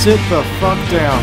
Sit the fuck down.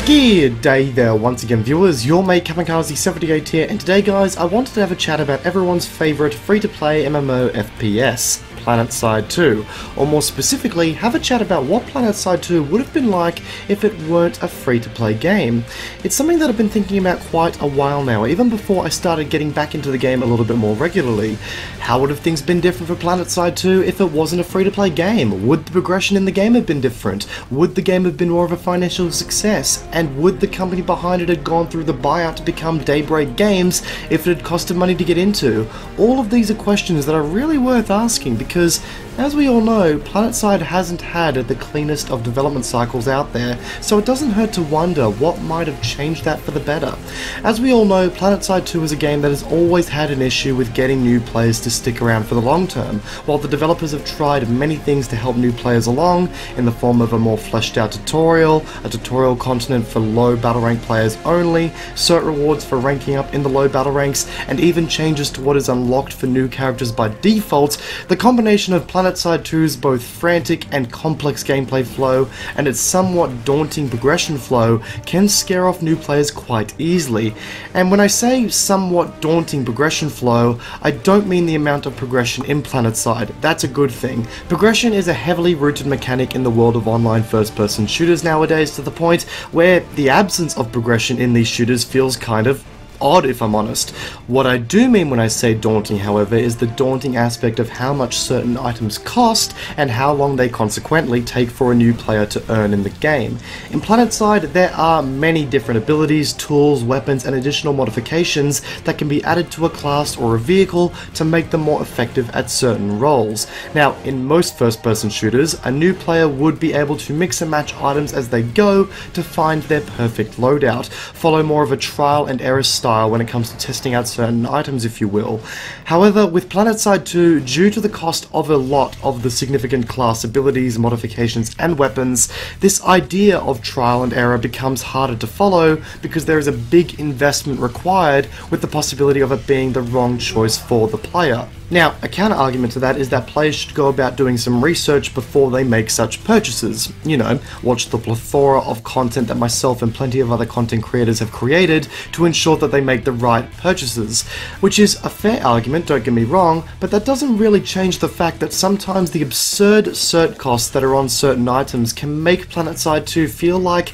Good day there once again viewers, your mate Kamikaze78 here, and today guys I wanted to have a chat about everyone's favourite free-to-play MMO FPS, Planetside 2, or more specifically have a chat about what Planetside 2 would have been like if it weren't a free-to-play game. It's something that I've been thinking about quite a while now, even before I started getting back into the game a little bit more regularly. How would have things been different for Planetside 2 if it wasn't a free-to-play game? Would the progression in the game have been different? Would the game have been more of a financial success? And would the company behind it have gone through the buyout to become Daybreak Games if it had costed money to get into? All of these are questions that are really worth asking because, as we all know, Planetside hasn't had the cleanest of development cycles out there, so it doesn't hurt to wonder what might have changed that for the better. As we all know, Planetside 2 is a game that has always had an issue with getting new players to stick around for the long term. While the developers have tried many things to help new players along, in the form of a more fleshed out tutorial, a tutorial continent for low battle rank players only, cert rewards for ranking up in the low battle ranks, and even changes to what is unlocked for new characters by default, the combination of Planetside 2's both frantic and complex gameplay flow and its somewhat daunting progression flow can scare off new players quite easily. And when I say somewhat daunting progression flow, I don't mean the amount of progression in Planetside. That's a good thing. Progression is a heavily rooted mechanic in the world of online first-person shooters nowadays, to the point where the absence of progression in these shooters feels kind of odd, if I'm honest. What I do mean when I say daunting, however, is the daunting aspect of how much certain items cost and how long they consequently take for a new player to earn in the game. In Planetside, there are many different abilities, tools, weapons, and additional modifications that can be added to a class or a vehicle to make them more effective at certain roles. Now, in most first-person shooters, a new player would be able to mix and match items as they go to find their perfect loadout, follow more of a trial and error style when it comes to testing out certain items, if you will. However, with Planetside 2, due to the cost of a lot of the significant class abilities, modifications, and weapons, this idea of trial and error becomes harder to follow because there is a big investment required, with the possibility of it being the wrong choice for the player. Now, a counter-argument to that is that players should go about doing some research before they make such purchases. You know, watch the plethora of content that myself and plenty of other content creators have created to ensure that they make the right purchases. Which is a fair argument, don't get me wrong, but that doesn't really change the fact that sometimes the absurd cert costs that are on certain items can make Planetside 2 feel like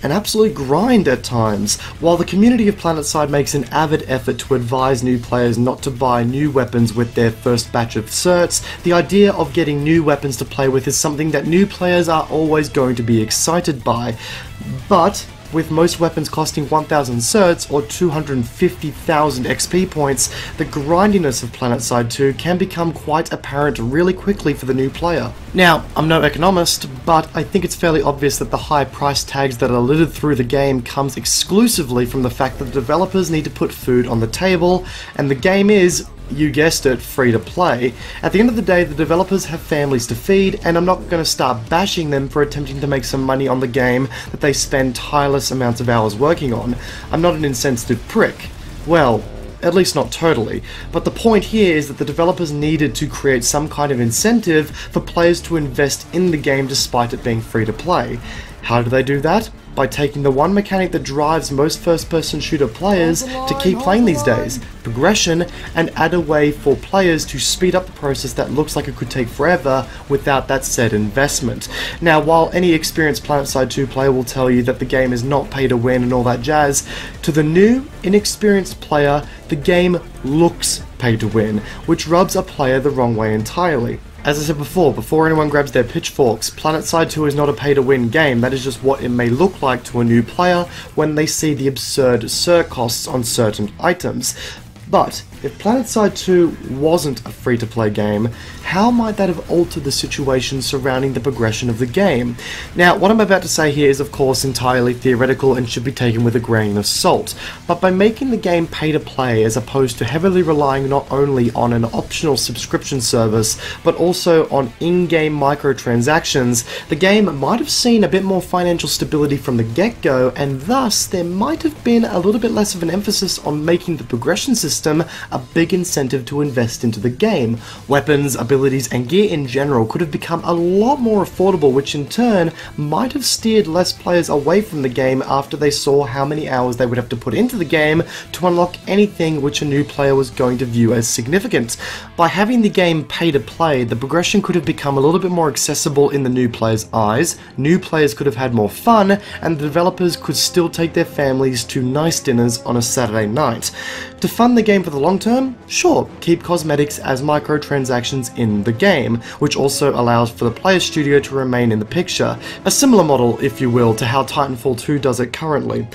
an absolute grind at times. While the community of Planetside makes an avid effort to advise new players not to buy new weapons with their first batch of certs, the idea of getting new weapons to play with is something that new players are always going to be excited by. But with most weapons costing 1,000 certs or 250,000 XP points, the grindiness of Planetside 2 can become quite apparent really quickly for the new player. Now, I'm no economist, but I think it's fairly obvious that the high price tags that are littered through the game comes exclusively from the fact that the developers need to put food on the table, and the game is, you guessed it, free to play. At the end of the day, the developers have families to feed, and I'm not going to start bashing them for attempting to make some money on the game that they spend tireless amounts of hours working on. I'm not an insensitive prick. Well, at least not totally. But the point here is that the developers needed to create some kind of incentive for players to invest in the game despite it being free to play. How do they do that? By taking the one mechanic that drives most first-person shooter players to keep playing these days, progression, and add a way for players to speed up the process that looks like it could take forever without that said investment. Now, while any experienced Planetside 2 player will tell you that the game is not pay to win and all that jazz, to the new, inexperienced player, the game looks pay to win, which rubs a player the wrong way entirely. As I said before anyone grabs their pitchforks, Planetside 2 is not a pay-to-win game. That is just what it may look like to a new player when they see the absurd cert costs on certain items. But if Planetside 2 wasn't a free-to-play game, how might that have altered the situation surrounding the progression of the game? Now, what I'm about to say here is of course entirely theoretical and should be taken with a grain of salt, but by making the game pay-to-play as opposed to heavily relying not only on an optional subscription service, but also on in-game microtransactions, the game might have seen a bit more financial stability from the get-go, and thus there might have been a little bit less of an emphasis on making the progression system a big incentive to invest into the game. Weapons, abilities, and gear in general could have become a lot more affordable, which in turn might have steered less players away from the game after they saw how many hours they would have to put into the game to unlock anything which a new player was going to view as significant. By having the game pay to play, the progression could have become a little bit more accessible in the new players' eyes, new players could have had more fun, and the developers could still take their families to nice dinners on a Saturday night. To fund the game for the long term, sure, keep cosmetics as microtransactions in the game, which also allows for the player studio to remain in the picture. A similar model, if you will, to how Titanfall 2 does it currently.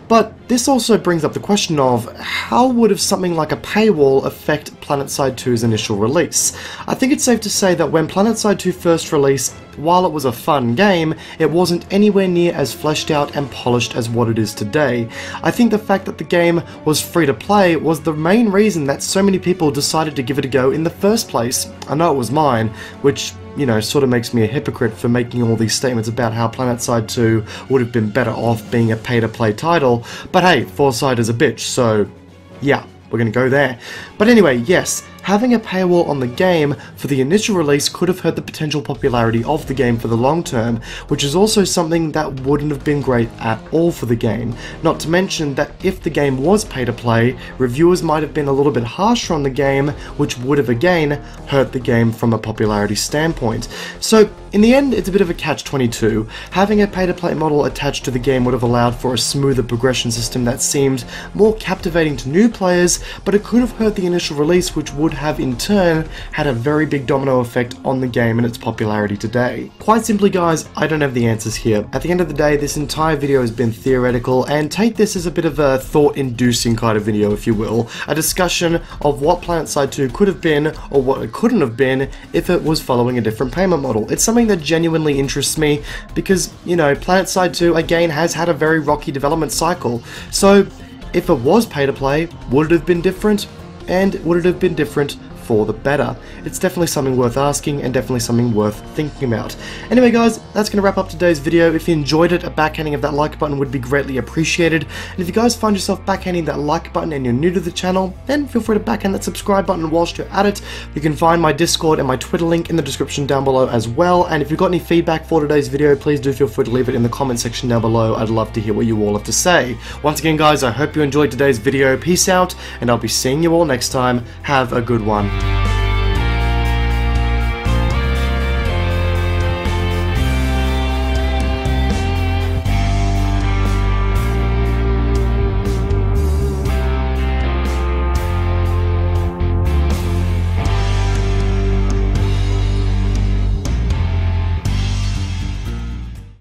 But this also brings up the question of how would have something like a paywall affect Planetside 2's initial release? I think it's safe to say that when Planetside 2 first released, while it was a fun game, it wasn't anywhere near as fleshed out and polished as what it is today. I think the fact that the game was free to play was the main reason that so many people decided to give it a go in the first place. I know it was mine, which, you know, sort of makes me a hypocrite for making all these statements about how Planetside 2 would have been better off being a pay-to-play title, but hey, foresight is a bitch, so yeah, we're gonna go there. But anyway, yes, having a paywall on the game for the initial release could have hurt the potential popularity of the game for the long term, which is also something that wouldn't have been great at all for the game. Not to mention that if the game was pay to play, reviewers might have been a little bit harsher on the game, which would have again hurt the game from a popularity standpoint. So in the end, it's a bit of a catch-22. Having a pay-to-play model attached to the game would have allowed for a smoother progression system that seemed more captivating to new players, but it could have hurt the initial release, which would have in turn had a very big domino effect on the game and its popularity today. Quite simply guys, I don't have the answers here. At the end of the day, this entire video has been theoretical, and take this as a bit of a thought-inducing kind of video, if you will. A discussion of what Planetside 2 could have been, or what it couldn't have been, if it was following a different payment model. It's something that genuinely interests me, because, you know, Planetside 2 again has had a very rocky development cycle. So, if it was pay to play, would it have been different? And would it have been different for the better? It's definitely something worth asking and definitely something worth thinking about. Anyway guys, that's going to wrap up today's video. If you enjoyed it, a backhanding of that like button would be greatly appreciated. And if you guys find yourself backhanding that like button and you're new to the channel, then feel free to backhand that subscribe button whilst you're at it. You can find my Discord and my Twitter link in the description down below as well. And if you've got any feedback for today's video, please do feel free to leave it in the comment section down below. I'd love to hear what you all have to say. Once again guys, I hope you enjoyed today's video. Peace out, and I'll be seeing you all next time. Have a good one.